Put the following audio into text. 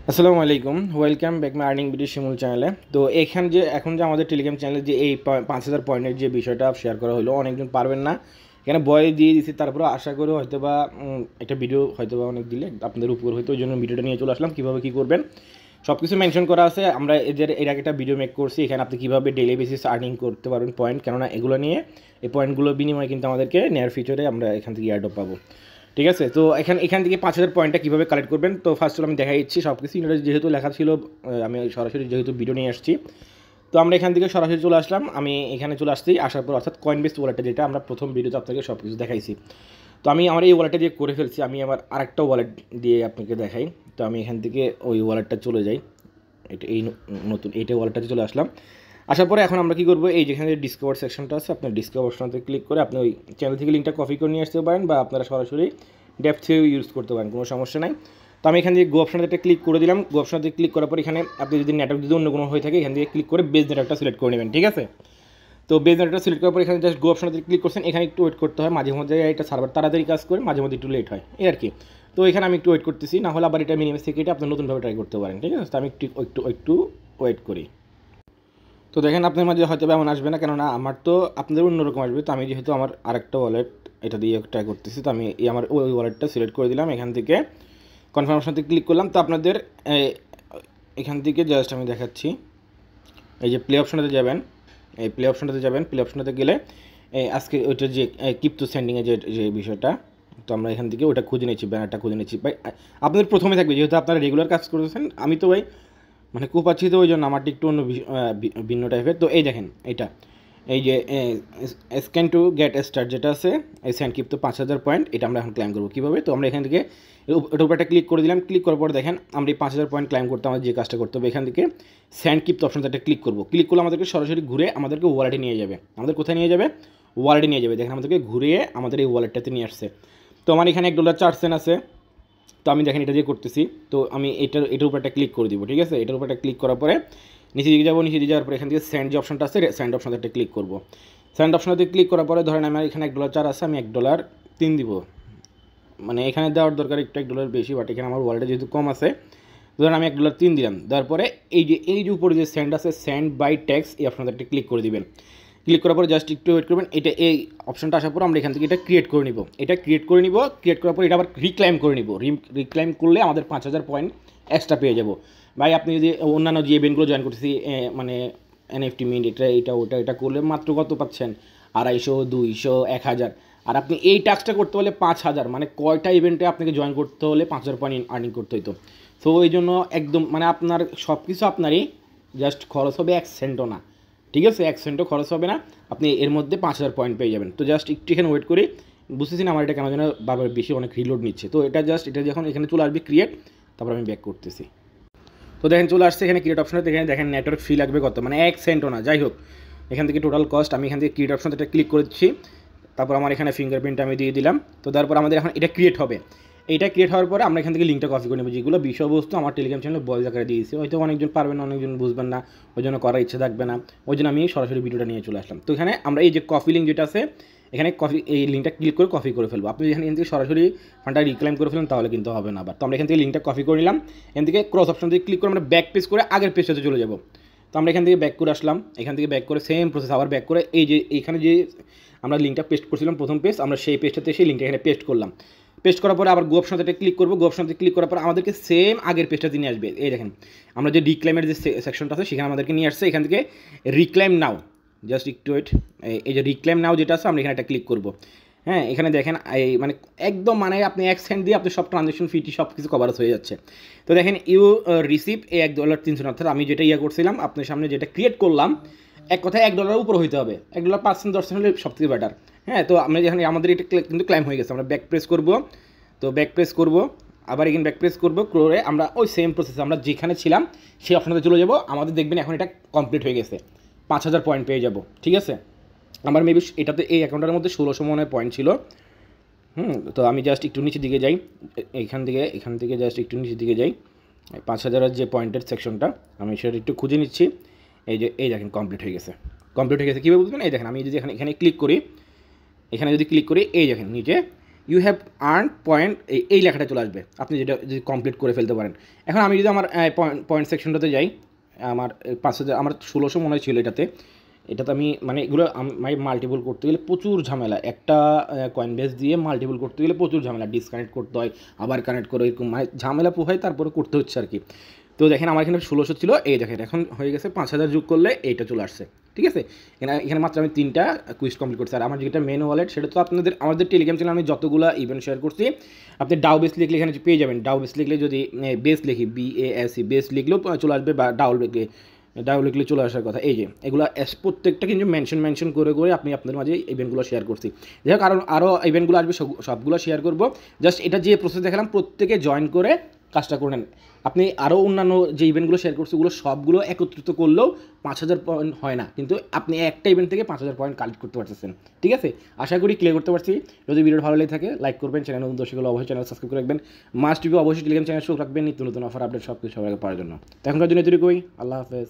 আসসালামু আলাইকুম, welcome back my earning video Shimul চ্যানেলে। তো এখন যে আমাদের টেলিগ্রাম চ্যানেলে যে এই 5,000 পয়েন্টের যে বিষয়টা শেয়ার করা হলো, অনেকজন পারবেন না, এখানে বয় দিয়ে দিচ্ছি। তারপরে আশা করি হয়তো বা একটা ভিডিও হয়তো বা অনেক দিলে আপনাদের উপর হয়তো, ওই জন্য ভিডিওটা নিয়ে চলে আসলাম। কীভাবে কী করবেন সব কিছু মেনশন করা আছে। আমরা এর আগে একটা ভিডিও মেক করছি, এখানে আপনি কীভাবে ডেইলি বেসিস আর্নিং করতে পারবেন পয়েন্ট, কেননা এগুলো নিয়ে এই পয়েন্টগুলো বিনিময়ে কিন্তু আমাদেরকে নেয়ার ফিউচারে আমরা এখান থেকে এয়ারড্রপ পাবো। ঠিক আছে, তো এখান থেকে 5,000 পয়েন্টটা কীভাবে কালেক্ট করবেন, তো ফার্স্ট আমি দেখাই দিচ্ছি সব কিছু। এটা যেহেতু লেখা ছিল, আমি সরাসরি যেহেতু ভিডিও নিয়ে আসছি, তো আমরা এখান থেকে সরাসরি চলে আসলাম। আমি এখানে চলে আসতেই আসার পর, অর্থাৎ কয়েনবেস ওয়ালেটটা, যেটা আমরা প্রথম ভিডিওতে আপনাকে সব কিছু দেখাইছি, তো আমি আমার এই ওয়ালেটটা দিয়ে করে ফেলছি। আমি আবার আরেকটা ওয়ালেট দিয়ে আপনাকে দেখাই। তো আমি এখান থেকে ওই ওয়ালেটটা চলে যাই, এই নতুন এইটা ওয়ালেটটাতে চলে আসলাম। আসার পরে এখন আমরা কী করবো, এই যেখানে ডিসকভার সেকশনটা আছে, আপনার ডিসকভার অপশনতে ক্লিক করে আপনি ওই চ্যানেল থেকে লিঙ্কটা কপি করে নিয়ে আসতে পারেন, বা আপনারা সরাসরি ডেপ থেকেও ইউজ করতে পারেন, কোনো সমস্যা নাই। তো আমি এখান থেকে গো অপশনটাতে ক্লিক করে দিলাম। গো অপশনতে ক্লিক করার পর এখানে আপনি যদি নেটওয়ার্ক যদি অন্য কোনো হয়ে থাকে, এখান থেকে ক্লিক করে বেস নেটওয়ার্কটা সিলেক্ট করে নেবেন। ঠিক আছে, তো বেস নেটওয়ার্কটা সিলেক্ট করার পর এখানে জাস্ট গো অপশনতে ক্লিক করছেন। এখানে একটু ওয়েট করতে হয়, মাঝে মধ্যে এটা সার্ভার তাড়াতাড়ি কাজ করে, মাঝে মধ্যে একটু লেট হয়, এই আর কি। তো এখানে আমি একটু ওয়েট করতেছি, না হলে আবার এটা মিনিমাম থেকে এটা আপনি নতুনভাবে ট্রাই করতে পারেন। ঠিক আছে, তো আমি একটু ওয়েট করি। তো দেখেন আপনার মাঝে হয়তো এমন আসবে না, কেননা আমার তো আপনাদের অন্যরকম আসবে। তো আমি যেহেতু আমার আরেকটা ওয়ালেট এটা দিয়ে ট্রাই করতেছি, তো আমি আমার ওই ওয়ালেটটা সিলেক্ট করে দিলাম। এখান থেকে কনফার্মেশনতে ক্লিক করলাম। তো আপনাদের এখান থেকে জাস্ট আমি দেখাচ্ছি, এই যে প্লে অপশনটাতে যাবেন, এই প্লে অপশনটাতে যাবেন। প্লে অপশনটাতে গেলে আজকে ওইটা যে কিপ টু সেন্ডিংয়ে যে বিষয়টা, তো আমরা এখান থেকে ওটা খুঁজে নিচ্ছি, ব্যানারটা খুঁজে নিচ্ছি। ভাই আপনাদের প্রথমে থাকবে, যেহেতু আপনারা রেগুলার কাজ করতেছেন, আমি তো ভাই মানে খুব পাচ্ছি, তো ওই জন্য আমারটি একটু অন্য ভিন্ন টাইপের। তো এই দেখেন এইটা, এই যে স্ক্যান টু গেট স্টার্ট যেটা আছে, এই স্যান্ড কিপ তো 5,000 পয়েন্ট, এটা আমরা এখন ক্লাইম করবো কীভাবে। তো আমরা এখান থেকে এটার উপর একটা ক্লিক করে দিলাম। ক্লিক করার পর দেখেন আমরা এই 5,000 পয়েন্ট ক্লাইম করতে আমাদের যে কাজটা করতে হবে, এখান থেকে স্যান্ড কিপ অপশনটা একটা ক্লিক করবো। ক্লিক করলে আমাদেরকে সরাসরি ঘুরে আমাদেরকে ওয়ালেটে নিয়ে যাবে। আমাদের কোথায় নিয়ে যাবে? ওয়ালেটে নিয়ে যাবে। দেখেন আমাদেরকে ঘুরিয়ে আমাদের এই ওয়ালেটটাতে নিয়ে আসছে। তো আমার এখানে $1.04 আছে। তো আমি দেখেন এটা দিয়ে করতেছি। তো আমি এটার উপর একটা ক্লিক করে দিব। ঠিক আছে, এটার উপর একটা ক্লিক করার পরে নিচে দিকে যাবো। নিচে দিকে যাওয়ার পরে এখান থেকে স্যান্ড যে অপশনটা আছে, স্যান্ড অপশনটা একটা ক্লিক করবো। স্যান্ড অপশনটাতে ক্লিক করার পরে ধরেন আমার এখানে $1.04 আছে, আমি $1.03 দিব। মানে এখানে দেওয়ার দরকার একটু $1 বেশি, বাট এখানে আমার ওয়ালেটে যেহেতু কম আছে, ধরেন আমি $1.03 দিলাম। দেওয়ার পরে এই যে উপরে যে স্যান্ড আছে, স্যান্ড বাই ট্যাক্স, এই অপশনটা একটা ক্লিক করে দিবেন। ক্লিক করার পরে জাস্ট একটু ওয়েট করবেন। এই অপশনটা আসার পর আমরা এখান থেকে এটা ক্রিয়েট করে নিব। ক্রিয়েট করার পর এটা আবার রিক্লাইম করে নিব। রিক্লাইম করলে আমাদের 5,000 পয়েন্ট এক্সট্রা পেয়ে যাব। ভাই আপনি যদি অন্যান্য যে ইভেন্টগুলো জয়েন করতেছি, মানে NFT মিন্ট, এটা করলে মাত্র কত পাচ্ছেন? 250, 200, 1000। আর আপনি এই টাস্কটা করতে হলে 5,000, মানে কয়টা ইভেন্টে আপনাকে জয়েন করতে হলে 5,000 পয়েন্ট আর্নিং করতে হতো। তো এই জন্য একদম মানে আপনার সব কিছু আপনারই, জাস্ট খরচ হবে 1 সেন্টও না। ঠিক আছে, 1 সেন্টও খরচ হবে না, আপনি এর মধ্যে 5,000 পয়েন্ট পেয়ে যাবেন। তো জাস্ট একটু এখানে ওয়েট করি। বুঝতেছি না আমার এটা কেন যেন বাবার বেশি অনেক রিলোড নিচ্ছে। তো এটা যখন এখানে চলে আসবে ক্রিয়েট, তারপর আমি ব্যাক করতেছি। তো দেখেন চলে আসছে এখানে ক্রিয়েট অপশনে। এখানে দেখেন নেটওয়ার্ক ফি লাগবে কত, মানে 1 সেন্টও না। যাই হোক, এখান থেকে টোটাল কস্ট আমি এখান থেকে ক্রিয়েট অপশনটা ক্লিক করে দিচ্ছি। তারপর আমার এখানে ফিঙ্গারপ্রিন্ট আমি দিয়ে দিলাম। তো তারপর আমাদের এখন এটা ক্রিয়েট হবে। এইটা ক্রিয়েট হওয়ার পরে আমরা এখান থেকে লিঙ্কটা কপি করে নেব, যেগুলো বিষয়বস্তু আমার টেলিগ্রাম চ্যানেলে বয়েজ আকারে দিয়েছি। হয়তো অনেকজন পারবেন না, অনেকজন বুঝবেন না, ওই জন্য করার ইচ্ছা থাকবে না, ওই জন্য আমি সরাসরি ভিডিওটা নিয়ে চলে আসলাম। তো এখানে আমরা এই যে কপি লিঙ্ক যেটা আছে, এখানে এই লিঙ্কটা ক্লিক করে কপি করে ফেলবো। আপনি এখান থেকে সরাসরি ফান্ডটা রিক্লাইম করে ফেলেন, তাহলে কিন্তু হবে না। আবার তো আমরা এখান থেকে লিঙ্কটা কপি করে নিলাম। এখান থেকে ক্রস অপশন দিয়ে ক্লিক করে আমরা ব্যাক পেজ করে আগের পেজটাতে চলে যাব। তো আমরা এখান থেকে ব্যাক করে আসলাম। এখান থেকে ব্যাক করে সেম প্রসেস আবার ব্যাক করে এই যে এইখানে যে আমরা লিঙ্কটা পেস্ট করছিলাম প্রথম পেজ, আমরা সেই পেজটাতে সেই লিঙ্কটা এখানে পেস্ট করলাম। পেস্ট করার পরে আবার গো অপশনটাতে ক্লিক করবো। গো অপশনটাতে ক্লিক করার পর আমাদেরকে সেম আগের পেজটাতে নিয়ে আসবে। এই দেখেন আমরা যে রিক্লাইমের যে সেকশনটা আছে, সেখানে আমাদেরকে নিয়ে আসছে। এখান থেকে রিক্লাইম নাও, জাস্ট একটু ওয়েট। এই যে রিক্লাইম নাও যেটা আছে, আমরা এখানে একটা ক্লিক করবো। হ্যাঁ, এখানে দেখেন এই মানে একদম মানে আপনি 1 সেন্ট দিয়ে আপনি সব ট্রানজ্যাকশন ফিটি সব কিছু কভারেজ হয়ে যাচ্ছে। তো দেখেন ইউ রিসিভ এই $1.03, অর্থাৎ আমি যেটা করছিলাম আপনার সামনে, যেটা ক্রিয়েট করলাম, এক কথায় $1 উপর হইতে হবে। $1 5 10 হলে সব থেকে বেটার। হ্যাঁ, তো আমরা যেখানে আমাদের এটা কিন্তু ক্লাইম হয়ে গেছে। আমরা ব্যাক প্রেস করবো। তো ব্যাক প্রেস করবো, আবার এখানে ব্যাক প্রেস করবো করে আমরা ওই সেম প্রসেস আমরা যেখানে ছিলাম সেই অপশনটাতে চলে যাবো। আমাদের দেখবেন এখন এটা কমপ্লিট হয়ে গেছে, 5,000 পয়েন্ট পেয়ে যাব। ঠিক আছে, আমার মেবি এটাতে এই অ্যাকাউন্টের মধ্যে 1600 মনে পয়েন্ট ছিল। তো আমি জাস্ট একটু নিচের দিকে যাই, এখান থেকে জাস্ট একটু নিচের দিকে যাই। 5,000-এর যে পয়েন্টের সেকশনটা আমি সেটা একটু খুঁজে নিচ্ছি। এই দেখেন কমপ্লিট হয়ে গেছে। কীভাবে বুঝবেন? এই দেখেন আমি যদি এখানে ক্লিক করি, এখানে যদি ক্লিক করি, এই দেখেন নিচে ইউ হ্যাভ আর্ন পয়েন্ট, এই লেখাটা চলে আসবে আপনি যেটা যদি কমপ্লিট করে ফেলতে পারেন। এখন আমি যদি আমার পয়েন্ট সেকশনটাতে যাই, আমার 5,000 আমার 1600 মনে হয় ছিল এটাতে আমি মানে এগুলো আমি মাল্টিপল করতে গেলে প্রচুর ঝামেলা, একটা কয়েন বেস দিয়ে মাল্টিপল করতে গেলে প্রচুর ঝামেলা, ডিসকানেক্ট করতে হয় আবার কানেক্ট করে, এরকম মানে ঝামেলা পোহায় তারপরে করতে হচ্ছে আর কি। তো দেখেন আমার এখানে 1600 ছিল, এই দেখেন এখন হয়ে গেছে 5000 যোগ করলে এইটা চলে আসছে, ঠিক আছে। এখানে মাত্র আমি 3টা কুইজ কমপ্লিট করছি। আর আমার যেটা মেন ওয়ালেট সেটা তো আমাদের টেলিগ্রাম চ্যানেলে আমি যতগুলো ইভেন্ট শেয়ার করছি, আপনি ডাউ বেস লিখলে এখানে পেয়ে যাবেন। ডাউ বেস লিখলে যদি বেস লিখি BASE বেস লিখলেও চলে আসবে, বা ডাউ লিখলে চলে আসার কথা। এই যে এগুলো প্রত্যেকটা কিন্তু মেনশন করে আপনি আপনাদের মাঝে ইভেন্টগুলো শেয়ার করছি। যাই হোক আরও ইভেন্টগুলো আসবে, সবগুলো শেয়ার করব। জাস্ট এটা যে প্রসেস দেখালাম প্রত্যেকে জয়েন করে কাজটা করে নেন। আপনি আরও অন্যান্য যে ইভেন্টগুলো শেয়ার করছে ওগুলো সবগুলো একত্রিত করলেও 5000 পয়েন্ট হয় না, কিন্তু আপনি একটা ইভেন্ট থেকে 5000 পয়েন্ট কালেক্ট করতে পারতেছেন, ঠিক আছে। আশা করি ক্লিয়ার করতে পারছি। যদি ভিডিও ভালো লেগে থাকে লাইক করবেন, চ্যানেল নতুন দর্শকগুলো অবশ্যই চ্যানেল সাবস্ক্রাইব করে রাখবেন। মাস্ট বি অবশ্যই টেলিগ্রাম চ্যানেল শো রাখবেন নিত্য নতুন অফার আপডেট সব কিছু সবার পাওয়ার জন্য। তো এখনকার জন্য এতটুকুই, আল্লাহ হাফেজ।